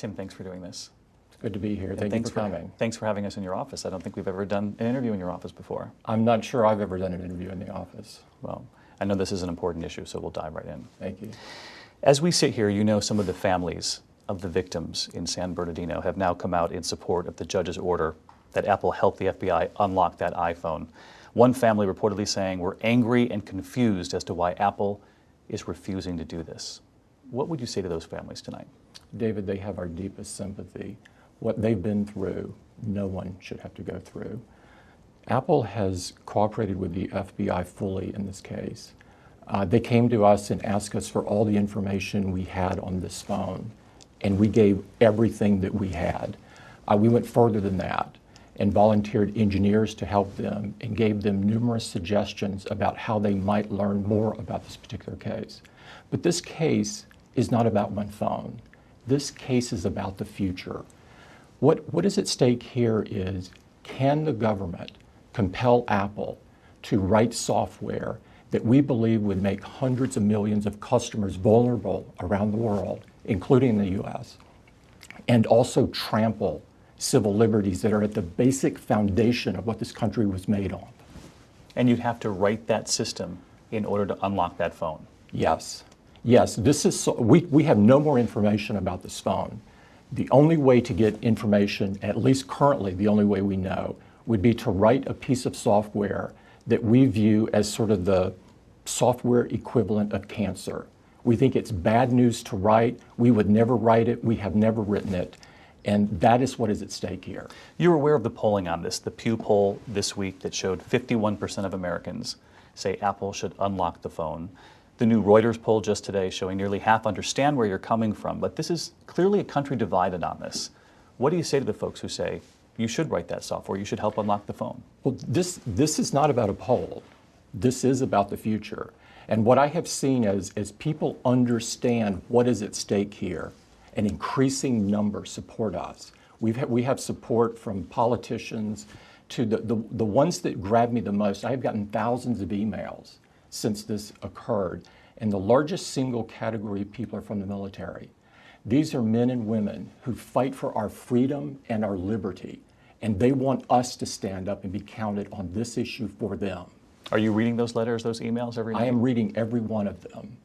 Tim, thanks for doing this. It's good to be here. Thank you for coming. Thanks for having us in your office. I don't think we've ever done an interview in your office before. I'm not sure I've ever done an interview in the office. Well, I know this is an important issue, so we'll dive right in. Thank you. As we sit here, you know some of the families of the victims in San Bernardino have now come out in support of the judge's order that Apple help the FBI unlock that iPhone. One family reportedly saying, "We're angry and confused as to why Apple is refusing to do this." What would you say to those families tonight? David, they have our deepest sympathy. What they've been through, no one should have to go through. Apple has cooperated with the FBI fully in this case. They came to us and asked us for all the information we had on this phone, and we gave everything that we had. We went further than that and volunteered engineers to help them and gave them numerous suggestions about how they might learn more about this particular case. But this case is not about one phone. This case is about the future. What is at stake here is, can the government compel Apple to write software that we believe would make hundreds of millions of customers vulnerable around the world, including the US, and also trample civil liberties that are at the basic foundation of what this country was made on? And you'd have to write that system in order to unlock that phone? Yes. Yes, we have no more information about this phone. The only way to get information, at least currently the only way we know, would be to write a piece of software that we view as sort of the software equivalent of cancer. We think it's bad news to write. We would never write it. We have never written it. And that is what is at stake here. You're aware of the polling on this, the Pew poll this week that showed 51% of Americans say Apple should unlock the phone. The new Reuters poll just today showing nearly half understand where you're coming from, but this is clearly a country divided on this. What do you say to the folks who say you should write that software, you should help unlock the phone? Well, this is not about a poll. This is about the future. And what I have seen as people understand what is at stake here, an increasing number support us. We have support from politicians to the ones that grab me the most. I've gotten thousands of emails since this occurred, and the largest single category of people are from the military. These are men and women who fight for our freedom and our liberty, and they want us to stand up and be counted on this issue for them. Are you reading those letters, those emails every night? I am reading every one of them.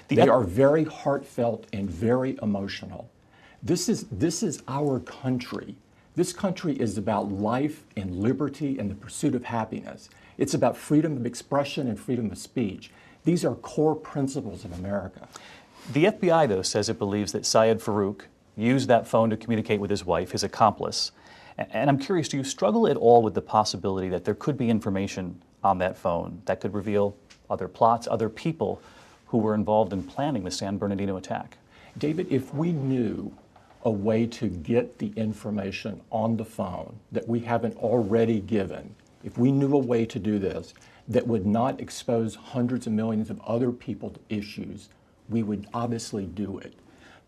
They are very heartfelt and very emotional. This is our country. This country is about life and liberty and the pursuit of happiness. It's about freedom of expression and freedom of speech. These are core principles of America. The FBI, though, says it believes that Syed Farook used that phone to communicate with his wife, his accomplice. And I'm curious, do you struggle at all with the possibility that there could be information on that phone that could reveal other plots, other people who were involved in planning the San Bernardino attack? David, if we knew a way to get the information on the phone that we haven't already given, if we knew a way to do this that would not expose hundreds of millions of other people to issues, we would obviously do it.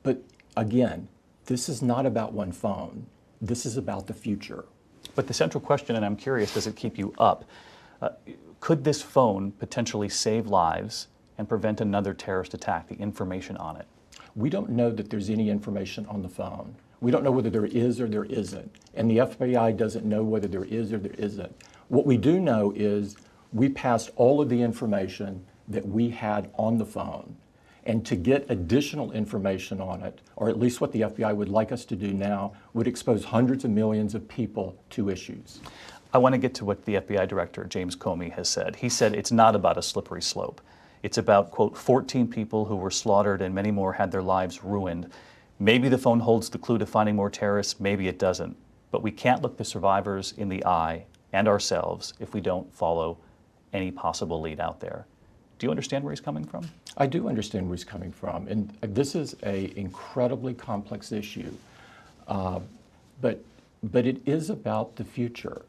But again, this is not about one phone. This is about the future. But the central question, and I'm curious, does it keep you up? Could this phone potentially save lives and prevent another terrorist attack, the information on it? We don't know that there's any information on the phone. We don't know whether there is or there isn't. And the FBI doesn't know whether there is or there isn't. What we do know is we passed all of the information that we had on the phone. And to get additional information on it, or at least what the FBI would like us to do now, would expose hundreds of millions of people to issues. I want to get to what the FBI director, James Comey, has said. He said it's not about a slippery slope. It's about, quote, 14 people who were slaughtered and many more had their lives ruined. Maybe the phone holds the clue to finding more terrorists, maybe it doesn't. But we can't look the survivors in the eye and ourselves if we don't follow any possible lead out there. Do you understand where he's coming from? I do understand where he's coming from. And this is an incredibly complex issue. But it is about the future.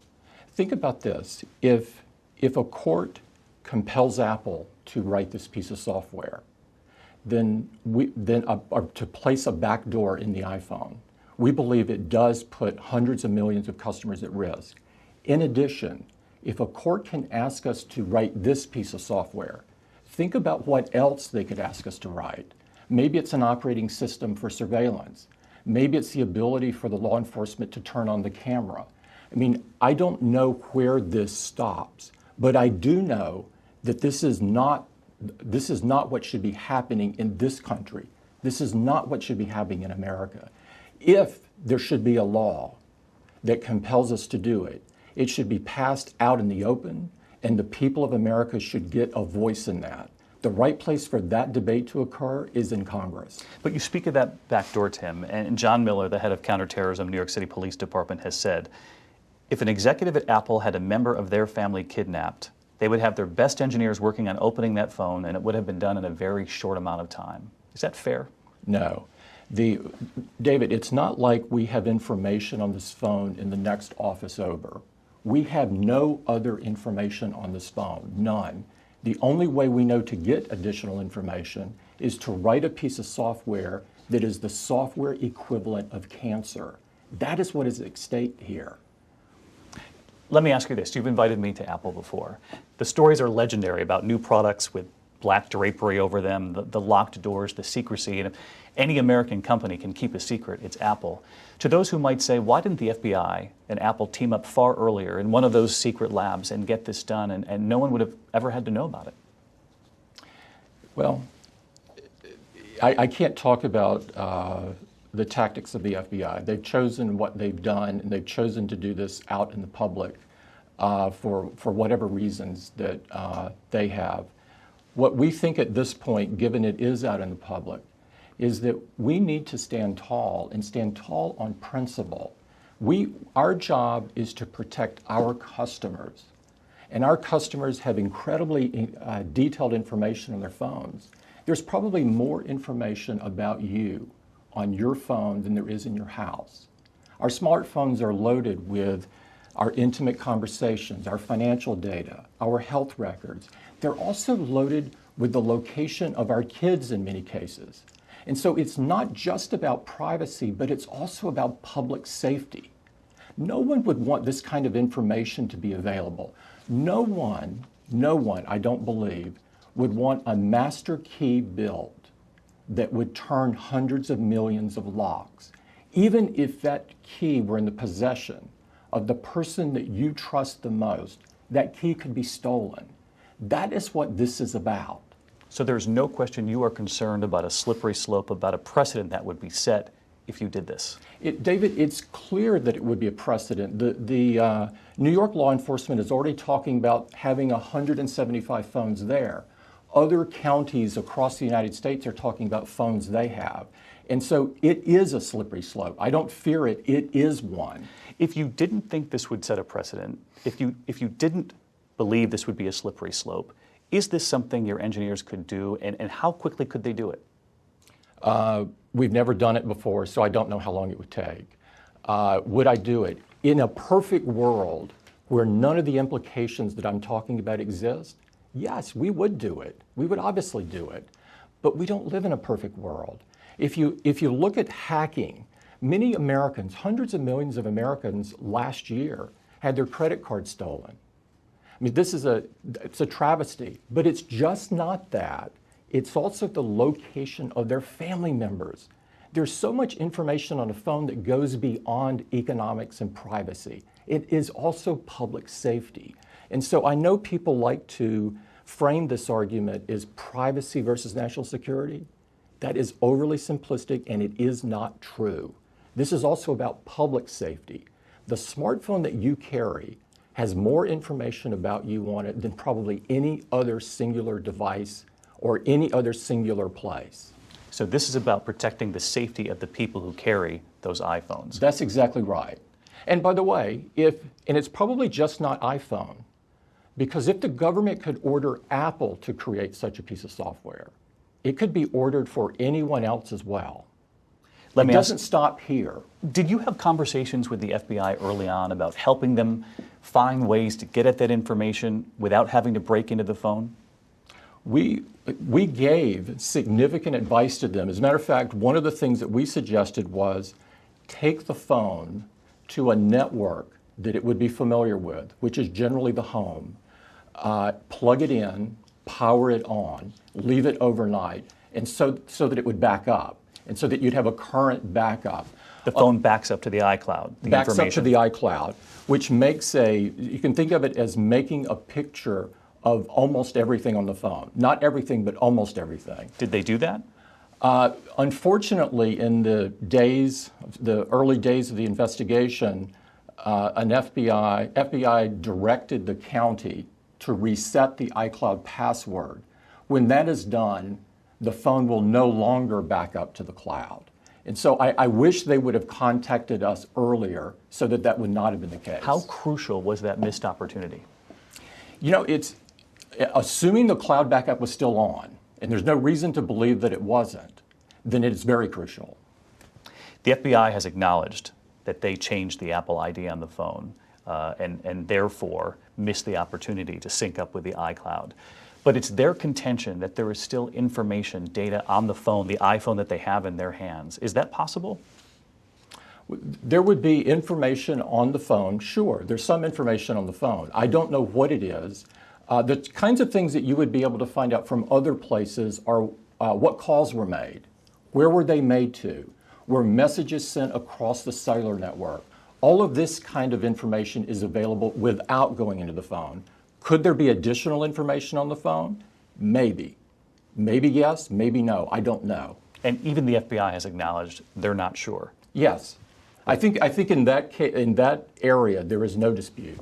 Think about this. If a court compels Apple to write this piece of software, then to place a backdoor in the iPhone, we believe it does put hundreds of millions of customers at risk. In addition, if a court can ask us to write this piece of software, think about what else they could ask us to write. Maybe it's an operating system for surveillance. Maybe it's the ability for the law enforcement to turn on the camera. I mean, I don't know where this stops, but I do know that this is not what should be happening in this country. This is not what should be happening in America. If there should be a law that compels us to do it, it should be passed out in the open, and the people of America should get a voice in that. The right place for that debate to occur is in Congress. But you speak of that backdoor, Tim, and John Miller, the head of counterterrorism, New York City Police Department, has said, if an executive at Apple had a member of their family kidnapped, they would have their best engineers working on opening that phone, and it would have been done in a very short amount of time. Is that fair? No. David, it's not like we have information on this phone in the next office over. We have no other information on this phone, none. The only way we know to get additional information is to write a piece of software that is the software equivalent of cancer. That is what is at stake here. Let me ask you this. You've invited me to Apple before. The stories are legendary about new products with black drapery over them, the locked doors, the secrecy. And if any American company can keep a secret, it's Apple. To those who might say, why didn't the FBI and Apple team up far earlier in one of those secret labs and get this done, and no one would have ever had to know about it? Well, I can't talk about the tactics of the FBI. They've chosen what they've done, and they've chosen to do this out in the public for whatever reasons that they have. What we think at this point, given it is out in the public, is that we need to stand tall and stand tall on principle. Our job is to protect our customers, and our customers have incredibly detailed information on their phones. There's probably more information about you on your phone than there is in your house. Our smartphones are loaded with our intimate conversations, our financial data, our health records. They're also loaded with the location of our kids in many cases. And so it's not just about privacy, but it's also about public safety. No one would want this kind of information to be available. No one, I don't believe, would want a master key built that would turn hundreds of millions of locks. Even if that key were in the possession of the person that you trust the most, that key could be stolen. That is what this is about. So there's no question you are concerned about a slippery slope, about a precedent that would be set if you did this. David, it's clear that it would be a precedent. The New York law enforcement is already talking about having 175 phones there. Other counties across the United States are talking about phones they have. And so it is a slippery slope. I don't fear it. It is one. If you didn't think this would set a precedent, if you didn't believe this would be a slippery slope, is this something your engineers could do, and how quickly could they do it? We've never done it before, so I don't know how long it would take. Would I do it? In a perfect world where none of the implications that I'm talking about exist, yes, we would do it. We would obviously do it. But we don't live in a perfect world. If you look at hacking, many Americans, hundreds of millions of Americans last year had their credit cards stolen. I mean, it's a travesty, but it's just not that. It's also the location of their family members. There's so much information on a phone that goes beyond economics and privacy. It is also public safety. And so I know people like to frame this argument as privacy versus national security. That is overly simplistic, and it is not true. This is also about public safety. The smartphone that you carry has more information about you on it than probably any other singular device or any other singular place. So this is about protecting the safety of the people who carry those iPhones. That's exactly right. And by the way, and it's probably just not iPhone, because if the government could order Apple to create such a piece of software, it could be ordered for anyone else as well. It doesn't stop here. Did you have conversations with the FBI early on about helping them find ways to get at that information without having to break into the phone? We gave significant advice to them. As a matter of fact, one of the things that we suggested was take the phone to a network that it would be familiar with, which is generally the home, plug it in, power it on, leave it overnight, and so that it would back up. and so that you'd have a current backup. The phone backs up to the iCloud, the Backs up to information. the iCloud, which makes you can think of it as making a picture of almost everything on the phone. Not everything, but almost everything. Did they do that? Unfortunately, in the early days of the investigation, an FBI directed the county to reset the iCloud password. When that is done, the phone will no longer back up to the cloud. And so I wish they would have contacted us earlier so that that would not have been the case. How crucial was that missed opportunity? You know, it's assuming the cloud backup was still on, and there's no reason to believe that it wasn't, then it is very crucial. The FBI has acknowledged that they changed the Apple ID on the phone and therefore missed the opportunity to sync up with the iCloud. But it's their contention that there is still information, data on the phone, the iPhone that they have in their hands. Is that possible? There would be information on the phone, sure. There's some information on the phone. I don't know what it is. The kinds of things that you would be able to find out from other places are what calls were made, where were they made to, were messages sent across the cellular network. All of this kind of information is available without going into the phone. Could there be additional information on the phone? Maybe. Maybe yes, maybe no. I don't know. And even the FBI has acknowledged they're not sure. Yes. I think in that area there is no dispute.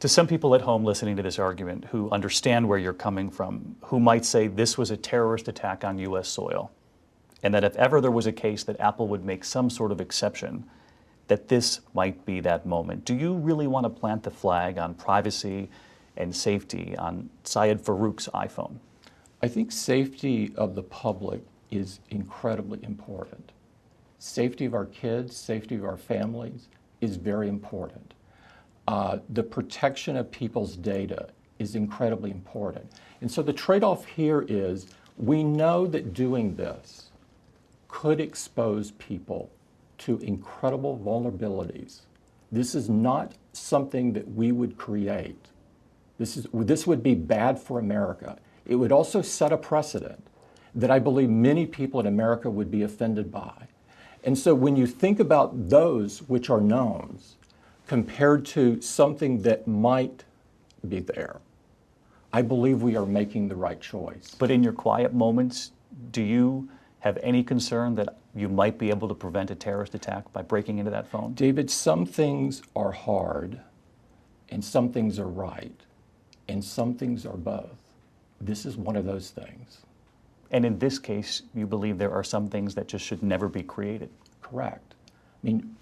To some people at home listening to this argument who understand where you're coming from, who might say this was a terrorist attack on U.S. soil, and that if ever there was a case that Apple would make some sort of exception, that this might be that moment. Do you really want to plant the flag on privacy and safety on Syed Farook's iPhone? I think safety of the public is incredibly important. Safety of our kids, safety of our families is very important. The protection of people's data is incredibly important. And so the trade-off here is we know that doing this could expose people to incredible vulnerabilities. This is not something that we would create. This would be bad for America. It would also set a precedent that I believe many people in America would be offended by. And so when you think about those which are knowns compared to something that might be there, I believe we are making the right choice. But in your quiet moments, do you have any concern that you might be able to prevent a terrorist attack by breaking into that phone? David, some things are hard and some things are right and some things are both. This is one of those things. And in this case, you believe there are some things that just should never be created? Correct. I mean,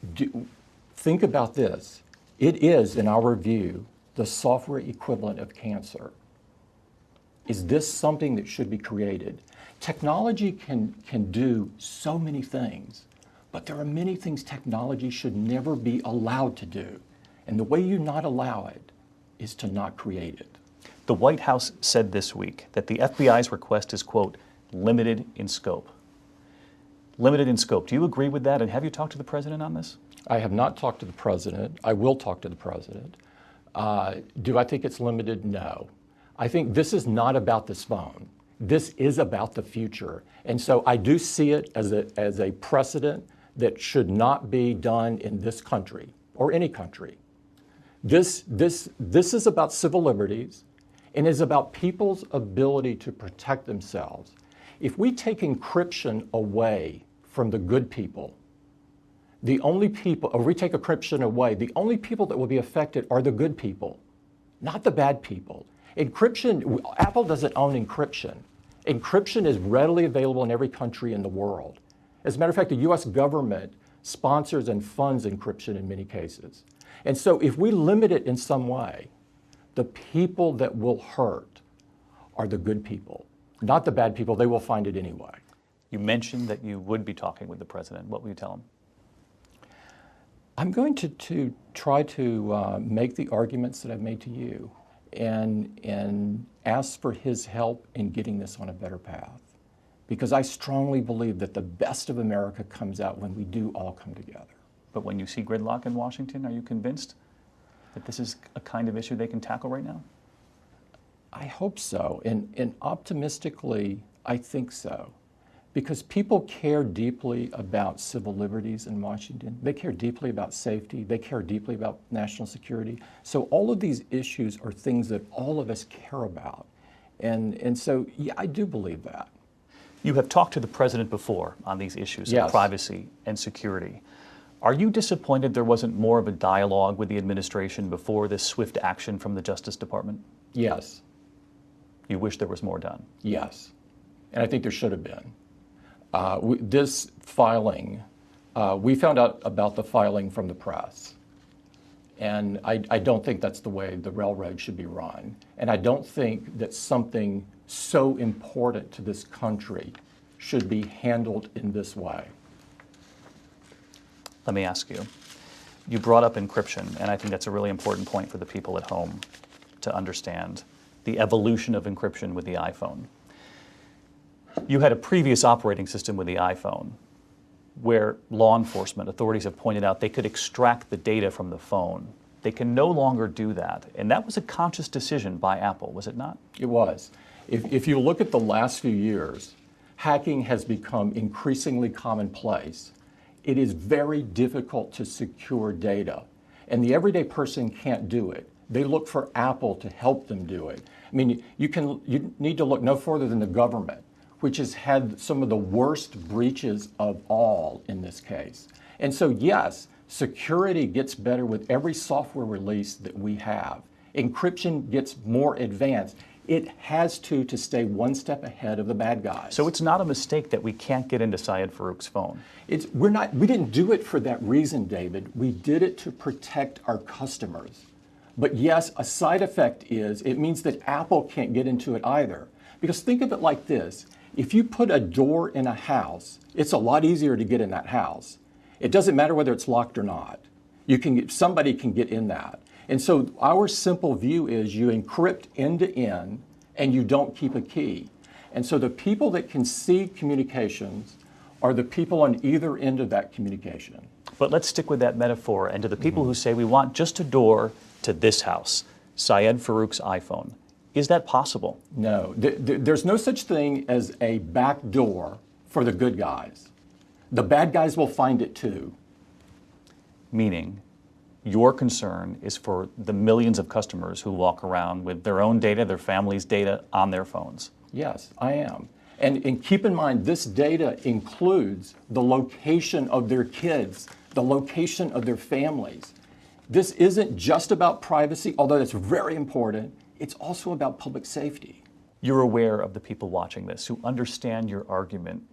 think about this. It is, in our view, the software equivalent of cancer. Is this something that should be created? Technology can do so many things, but there are many things technology should never be allowed to do. And the way you not allow it is to not create it. The White House said this week that the FBI's request is, quote, limited in scope. Limited in scope. Do you agree with that? And have you talked to the president on this? I have not talked to the president. I will talk to the president. Do I think it's limited? No. I think this is not about this phone. This is about the future. And so I do see it as a precedent that should not be done in this country or any country. This is about civil liberties and is about people's ability to protect themselves. If we take encryption away from the good people, the only people that will be affected are the good people, not the bad people. Encryption, Apple doesn't own encryption. Encryption is readily available in every country in the world. As a matter of fact, the US government sponsors and funds encryption in many cases. And so if we limit it in some way, the people that will hurt are the good people, not the bad people. They will find it anyway. You mentioned that you would be talking with the president. What will you tell him? I'm going to try to make the arguments that I've made to you and ask for his help in getting this on a better path. Because I strongly believe that the best of America comes out when we do all come together. But when you see gridlock in Washington, are you convinced that this is a kind of issue they can tackle right now? I hope so, and optimistically, I think so. Because people care deeply about civil liberties in Washington. They care deeply about safety. They care deeply about national security. So all of these issues are things that all of us care about. And so, yeah, I do believe that. You have talked to the president before on these issues Yes. of privacy and security. Are you disappointed there wasn't more of a dialogue with the administration before this swift action from the Justice Department? Yes. You wish there was more done? Yes. And I think there should have been. This filing, we found out about the filing from the press. And I don't think that's the way the railroad should be run. And I don't think that something so important to this country should be handled in this way. Let me ask you. You brought up encryption, and I think that's a really important point for the people at home to understand the evolution of encryption with the iPhone. You had a previous operating system with the iPhone where law enforcement authorities have pointed out they could extract the data from the phone. They can no longer do that. And that was a conscious decision by Apple, was it not? It was. If you look at the last few years, hacking has become increasingly commonplace. It is very difficult to secure data, and the everyday person can't do it. They look for Apple to help them do it. I mean, you need to look no further than the government, which has had some of the worst breaches of all in this case. And so, yes, security gets better with every software release that we have. Encryption gets more advanced. It has to stay one step ahead of the bad guys. So it's not a mistake that we can't get into Syed Farook's phone. We didn't do it for that reason, David. We did it to protect our customers. But yes, a side effect is it means that Apple can't get into it either. Because think of it like this. If you put a door in a house, it's a lot easier to get in that house. It doesn't matter whether it's locked or not. Somebody can get in that. And so our simple view is you encrypt end to end and you don't keep a key. And so the people that can see communications are the people on either end of that communication. But let's stick with that metaphor. And to the people who say we want just a door to this house, Syed Farook's iPhone, is that possible? No, there's no such thing as a back door for the good guys. The bad guys will find it too. Meaning, your concern is for the millions of customers who walk around with their own data, their family's data on their phones. Yes, I am. And keep in mind, this data includes the location of their kids, the location of their families. This isn't just about privacy, although that's very important. It's also about public safety. You're aware of the people watching this who understand your argument,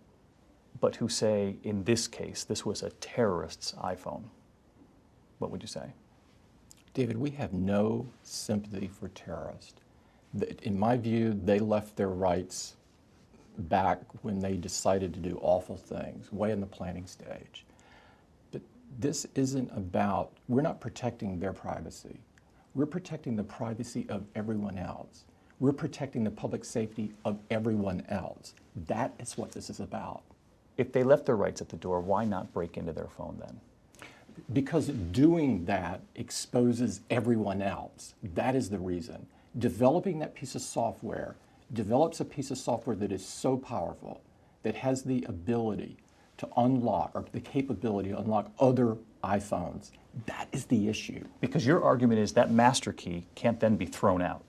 but who say, in this case, this was a terrorist's iPhone. What would you say? David, we have no sympathy for terrorists. In my view, they left their rights back when they decided to do awful things, way in the planning stage. But this isn't about, we're not protecting their privacy. We're protecting the privacy of everyone else. We're protecting the public safety of everyone else. That is what this is about. If they left their rights at the door, why not break into their phone then? Because doing that exposes everyone else. That is the reason. Developing that piece of software develops a piece of software that is so powerful, that has the ability to unlock, or the capability to unlock other iPhones. That is the issue. Because your argument is that master key can't then be thrown out.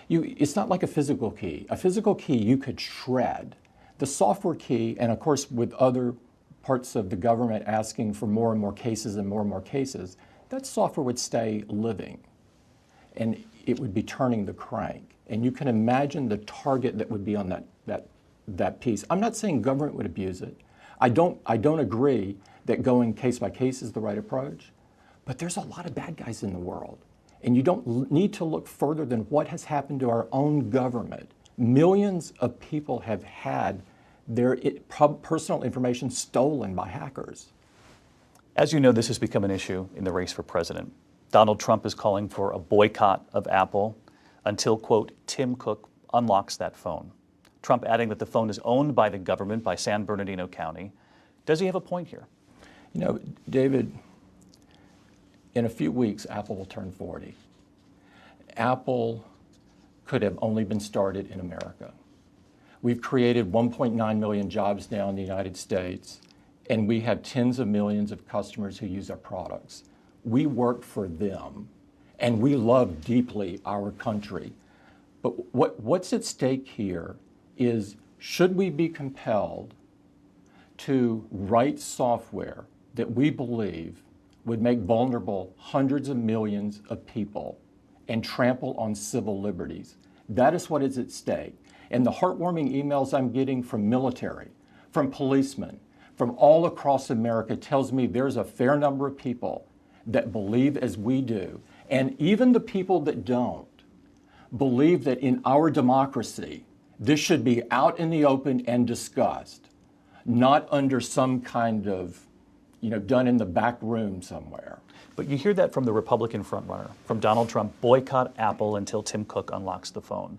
It's not like a physical key. A physical key you could shred. The software key, and of course with other parts of the government asking for more and more cases and more cases, that software would stay living. And it would be turning the crank. And you can imagine the target that would be on that piece. I'm not saying government would abuse it. I don't agree that going case by case is the right approach. But there's a lot of bad guys in the world. And you don't need to look further than what has happened to our own government. Millions of people have had their personal information stolen by hackers. As you know, this has become an issue in the race for president. Donald Trump is calling for a boycott of Apple until, quote, Tim Cook unlocks that phone. Trump adding that the phone is owned by the government, by San Bernardino County. Does he have a point here? You know, David, in a few weeks, Apple will turn 40. Apple could have only been started in America. We've created 1.9 million jobs now in the United States, and we have tens of millions of customers who use our products. We work for them, and we love deeply our country. But what's at stake here is, should we be compelled to write software that we believe would make vulnerable hundreds of millions of people and trample on civil liberties? That is what is at stake. And the heartwarming emails I'm getting from military, from policemen, from all across America tells me there's a fair number of people that believe as we do. And even the people that don't believe that in our democracy, this should be out in the open and discussed, not under some kind of, done in the back room somewhere. But you hear that from the Republican frontrunner, from Donald Trump: boycott Apple until Tim Cook unlocks the phone.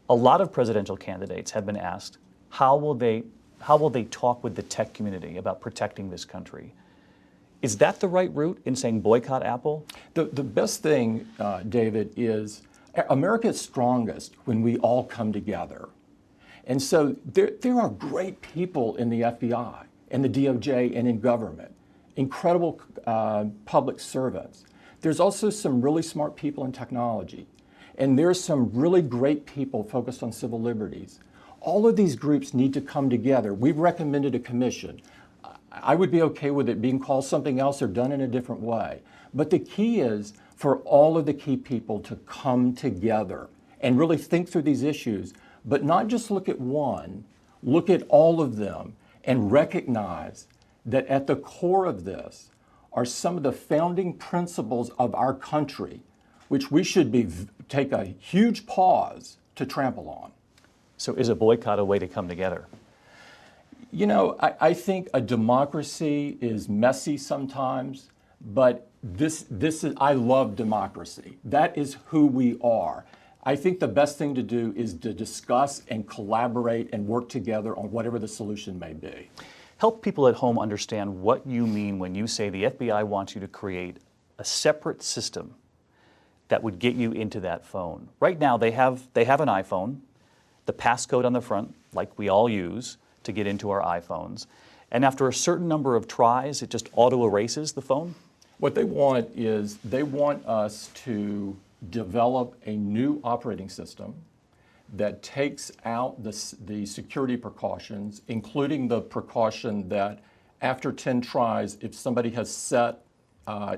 A lot of presidential candidates have been asked, how will they talk with the tech community about protecting this country? Is that the right route in saying boycott Apple? The best thing, David, is America is strongest when we all come together. And so there are great people in the FBI and the DOJ and in government, incredible public servants. There's also some really smart people in technology. And there's some really great people focused on civil liberties. All of these groups need to come together. We've recommended a commission. I would be okay with it being called something else or done in a different way. But the key is for all of the key people to come together and really think through these issues, but not just look at one, look at all of them and recognize that at the core of this are some of the founding principles of our country, which we should take a huge pause to trample on. So is a boycott a way to come together? I think a democracy is messy sometimes, but I love democracy. That is who we are. I think the best thing to do is to discuss and collaborate and work together on whatever the solution may be. Help people at home understand what you mean when you say the FBI wants you to create a separate system that would get you into that phone. Right now, they have an iPhone, the passcode on the front, like we all use to get into our iPhones. And after a certain number of tries, it just auto-erases the phone? What they want is they want us to develop a new operating system that takes out the security precautions, including the precaution that after 10 tries, if somebody has set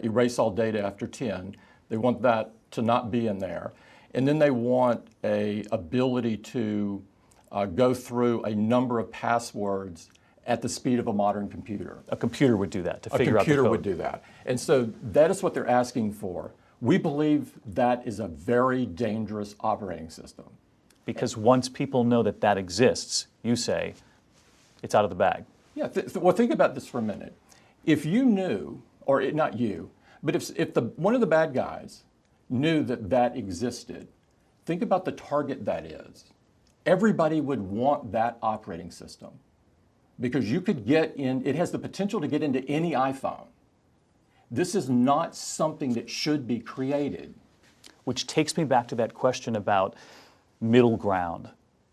erase all data after 10, they want that to not be in there. And then they want an ability to go through a number of passwords at the speed of a modern computer. A computer would do that to figure out the code. A computer would do that. And so that is what they're asking for. We believe that is a very dangerous operating system. Because once people know that that exists, you say, it's out of the bag. Yeah, well, think about this for a minute. If you knew, or not you, but if one of the bad guys knew that existed, think about the target that is. Everybody would want that operating system because you could get in, it has the potential to get into any iPhone. This is not something that should be created. Which takes me back to that question about middle ground.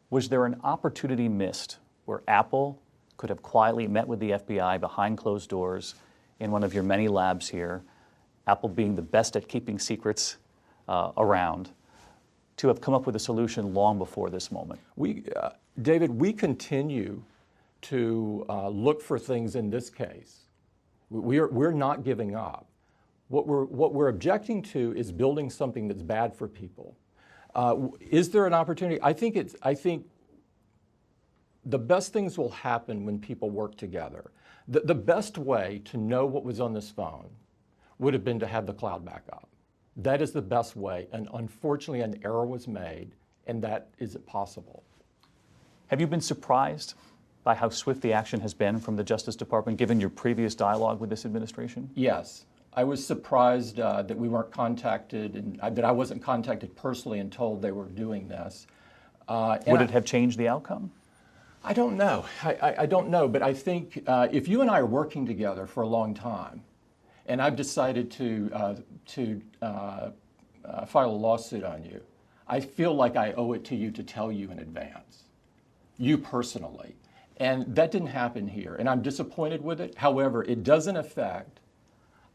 Was there an opportunity missed where Apple could have quietly met with the FBI behind closed doors in one of your many labs here, Apple being the best at keeping secrets around, to have come up with a solution long before this moment? David, we continue to look for things in this case. We're not giving up. What we're objecting to is building something that's bad for people. Is there an opportunity? I think the best things will happen when people work together. The best way to know what was on this phone would have been to have the cloud backup. That is the best way, and unfortunately an error was made, and that isn't possible. Have you been surprised by how swift the action has been from the Justice Department, given your previous dialogue with this administration? Yes. I was surprised that we weren't contacted, and that I wasn't contacted personally and told they were doing this. Would it have changed the outcome? I don't know. I don't know, but I think if you and I are working together for a long time, and I've decided to file a lawsuit on you, I feel like I owe it to you to tell you in advance. you personally. And that didn't happen here, and I'm disappointed with it. However, it doesn't affect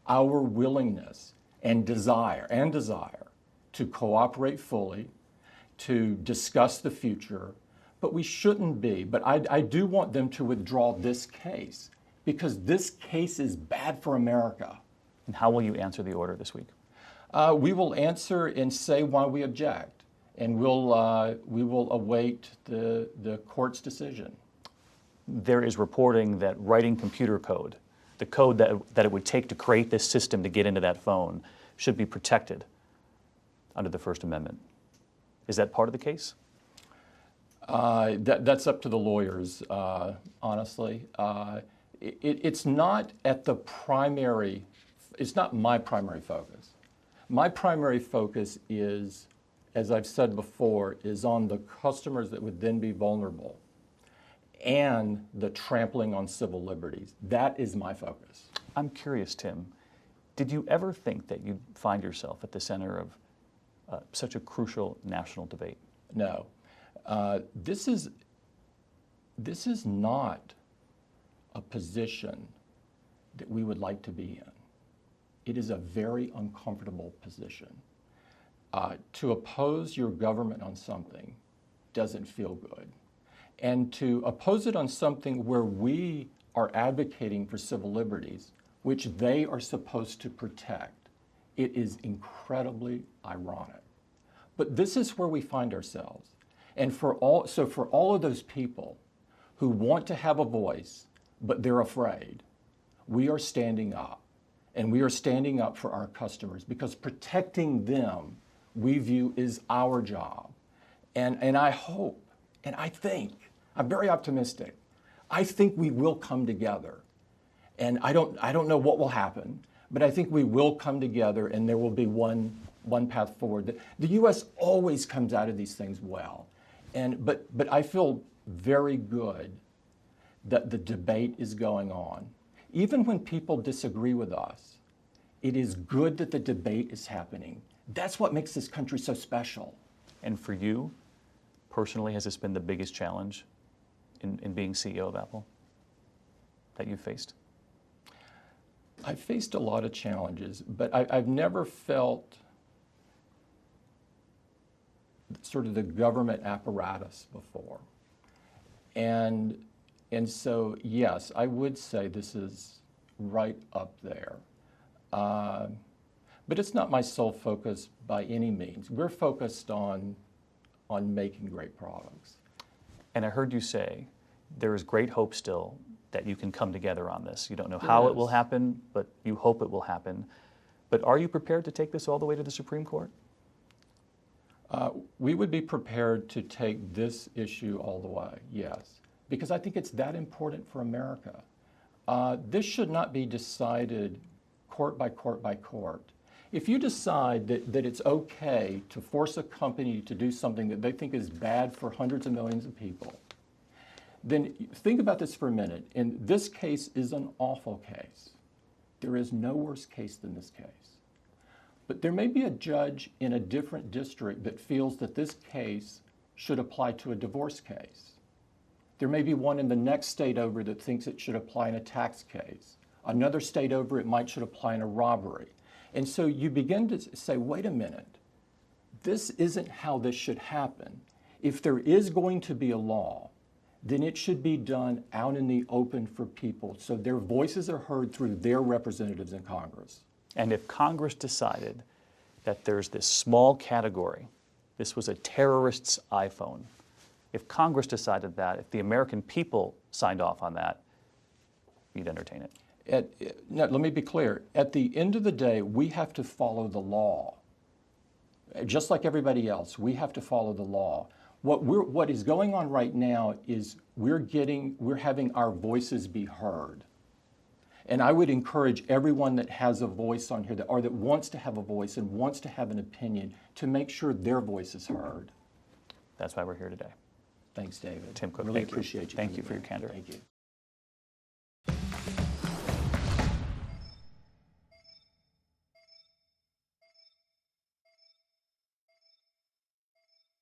our willingness and desire to cooperate fully, to discuss the future, but we shouldn't be. But I do want them to withdraw this case, because this case is bad for America. And how will you answer the order this week? We will answer and say why we object, and we will await the court's decision. There is reporting that writing computer code, the code that it would take to create this system to get into that phone, should be protected under the First Amendment. Is that part of the case? That's up to the lawyers, honestly. It's not at the primary, it's not my primary focus. My primary focus is, as I've said before, is on the customers that would then be vulnerable and the trampling on civil liberties. That is my focus. I'm curious, Tim, did you ever think that you'd find yourself at the center of such a crucial national debate? No. This is not a position that we would like to be in. It is a very uncomfortable position. To oppose your government on something doesn't feel good. And to oppose it on something where we are advocating for civil liberties, which they are supposed to protect, it is incredibly ironic. But this is where we find ourselves. And for all of those people who want to have a voice, but they're afraid, we are standing up. And we are standing up for our customers, because protecting them, we view, is our job. And I hope, and I think, I'm very optimistic, I think we will come together. And I don't know what will happen, but I think we will come together, and there will be one path forward. The U.S. always comes out of these things well. But I feel very good that the debate is going on. Even when people disagree with us, it is good that the debate is happening. That's what makes this country so special. And for you, personally, has this been the biggest challenge in being CEO of Apple that you've faced? I've faced a lot of challenges, but I've never felt sort of the government apparatus before. And so, yes, I would say this is right up there. But it's not my sole focus by any means. We're focused on making great products. And I heard you say there is great hope still that you can come together on this. You don't know how it will happen, but you hope it will happen. But are you prepared to take this all the way to the Supreme Court? We would be prepared to take this issue all the way, yes, because I think it's that important for America. This should not be decided court by court by court. If you decide that it's okay to force a company to do something that they think is bad for hundreds of millions of people, then think about this for a minute. And this case is an awful case. There is no worse case than this case. But there may be a judge in a different district that feels that this case should apply to a divorce case. There may be one in the next state over that thinks it should apply in a tax case. Another state over, it should apply in a robbery. And so you begin to say, wait a minute, this isn't how this should happen. If there is going to be a law, then it should be done out in the open for people so their voices are heard through their representatives in Congress. And if Congress decided that there's this small category, this was a terrorist's iPhone, if Congress decided that, if the American people signed off on that, you'd entertain it. Now, let me be clear. At the end of the day, we have to follow the law. Just like everybody else, we have to follow the law. What is going on right now is we're having our voices be heard. And I would encourage everyone that has a voice on here, or that wants to have a voice and wants to have an opinion, to make sure their voice is heard. That's why we're here today. Thanks, David. Tim Cook, really thank you. appreciate you. Thank you for your candor. Thank you.